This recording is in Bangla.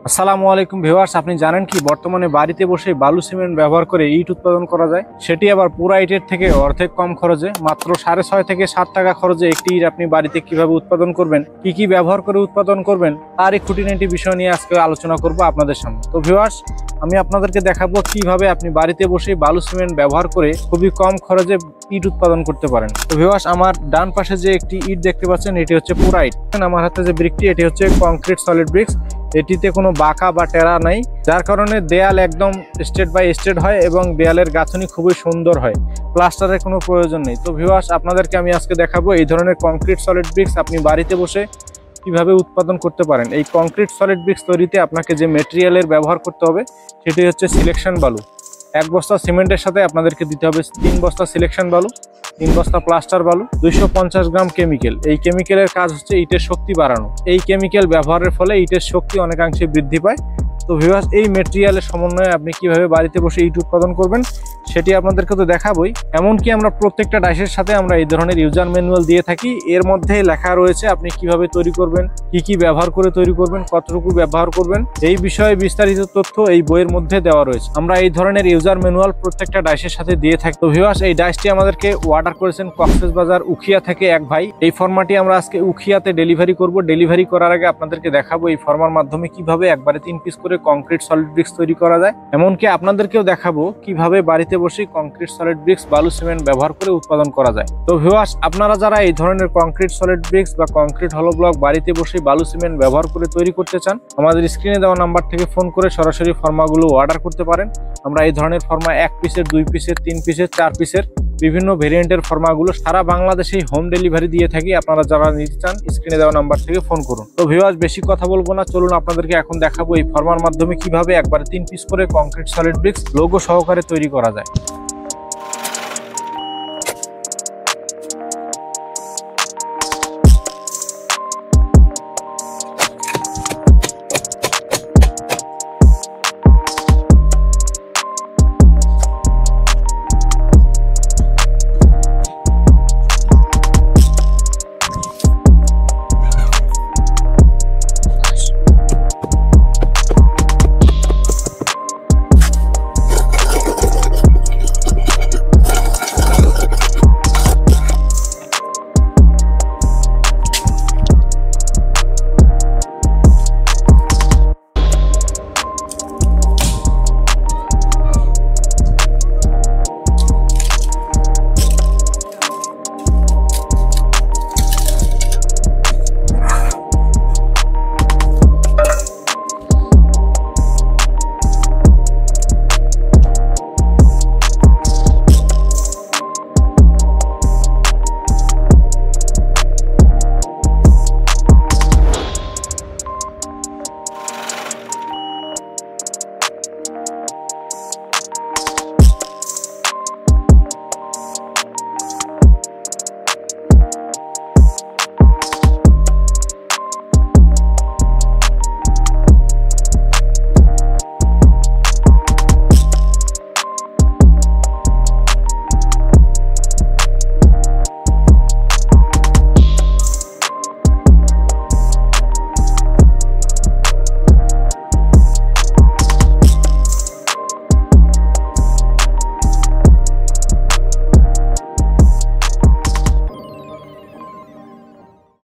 আসসালামু আলাইকুম ভিউয়ার্স, আপনি জানেন কি বর্তমানে বাড়িতে বসে বালু সিমেন্ট ব্যবহার করে ইট উৎপাদন করা যায়, সেটি আবার পুরা ইটের থেকে অর্ধেক কম খরচে, মাত্র 6.5 থেকে 7 টাকা খরচে একটি ইট আপনি বাড়িতে কিভাবে উৎপাদন করবেন, কি কি ব্যবহার করে উৎপাদন করবেন তার এই খুঁটিনাটি বিষয় নিয়ে আজকে আলোচনা করব আপনাদের সামনে। তো ভিউয়ার্স, আমি আপনাদেরকে দেখাবো কিভাবে আপনি বাড়িতে বসে বালু সিমেন্ট ব্যবহার করে খুবই কম খরচে ইট উৎপাদন করতে পারেন। তো ভিউয়ার্স, আমার ডান পাশে যে একটি ইট দেখতে পাচ্ছেন এটি হচ্ছে পুরা ইট। আমার হাতে যে ব্রিকটি এটি হচ্ছে কংক্রিট সলিড ব্রিক্স। এটিতে কোনো বাঁকা বা টেরা নাই, যার কারণে দেয়াল একদম স্ট্রেট বাই স্ট্রেট হয় এবং দেয়ালের গাঁথনি খুবই সুন্দর হয়, প্লাস্টারের কোনো প্রয়োজন নেই। তো ভিউয়ার্স, আপনাদেরকে আমি আজকে দেখাবো এই ধরনের কংক্রিট সলিড ব্রিক্স আপনি বাড়িতে বসে কিভাবে উৎপাদন করতে পারেন। এই কংক্রিট সলিড ব্রিক্স তৈরিতে আপনাকে যে মেটেরিয়ালের ব্যবহার করতে হবে সেটি হচ্ছে সিলেকশন বালু। 1 বস্তা সিমেন্টের সাথে আপনাদেরকে দিতে হবে 3 বস্তা সিলেকশন বালু, 3 বস্তা প্লাস্টার বালু, 250 গ্রাম কেমিক্যাল। এই কেমিক্যালের কাজ হচ্ছে ইটের শক্তি বাড়ানো। এই কেমিক্যাল ব্যবহারের ফলে ইটের শক্তি অনেকাংশে বৃদ্ধি পায়। তো ভিউয়ার্স, এই মেটেরিয়ালের সমন্বয়ে আপনি কিভাবে বাড়িতে বসে ইট উৎপাদন করবেন সেটি আপনাদেরকে তো দেখাবই। এমনকি আমরা প্রত্যেকটা ডাইসের সাথে আমরা এই ধরনের ইউজার ম্যানুয়াল দিয়ে থাকি। এর মধ্যে লেখা রয়েছে আপনি কিভাবে তৈরি করবেন, কি কি ব্যবহার করে তৈরি করবেন, কতটুকু ব্যবহার করবেন, এই বিষয়ে বিস্তারিত তথ্য এই বইয়ের মধ্যে দেওয়া রয়েছে। আমরা এই ধরনের ইউজার ম্যানুয়াল প্রত্যেকটা ডাইসের সাথে দিয়ে থাকি। তো ভিউয়ার্স, এই ডাইসটি আমাদেরকে অর্ডার করেছেন কক্সবাজার উখিয়া থেকে এক ভাই। এই ফরমাটি আমরা আজকে উখিয়াতে ডেলিভারি করব। ডেলিভারি করার আগে আপনাদেরকে দেখাবো এই ফরমার মাধ্যমে কিভাবে একবারে 3 পিস করে কংক্রিট সলিড ব্রিক্স তৈরি করা যায়। এমনকি আপনাদেরকেও দেখাবো কিভাবে বাড়িতে বসে কংক্রিট সলিড ব্রিক্স বালু সিমেন্ট ব্যবহার করে উৎপাদন করা যায়। তো ভিউয়ার্স, আপনারা যারা এই ধরনের কংক্রিট সলিড ব্রিক্স বা কংক্রিট হলো ব্লক বাড়িতে বসে বালু সিমেন্ট ব্যবহার করে তৈরি করতে চান, আমাদের স্ক্রিনে দেওয়া নাম্বার থেকে ফোন করে সরাসরি ফর্মাগুলো অর্ডার করতে পারেন। আমরা এই ধরনের ফর্মা 1 পিসের, 2 পিসের, 3 পিসের, 4 পিসের বিভিন্ন ভেরিয়েন্টের ফর্মাগুলো সারা বাংলাদেশেই হোম ডেলিভারি দিয়ে থাকি। আপনারা যারা নিতে চান স্ক্রিনে দেওয়া নাম্বার থেকে ফোন করুন। তো ভিউয়ার্স, বেশি কথা বলবো না, চলুন আপনাদেরকে এখন দেখাবো এই ফর্মার মাধ্যমে কিভাবে একবারে 3 পিস করে কংক্রিট সলিড ব্রিক্স লোগো সহকারে তৈরি করা যায়।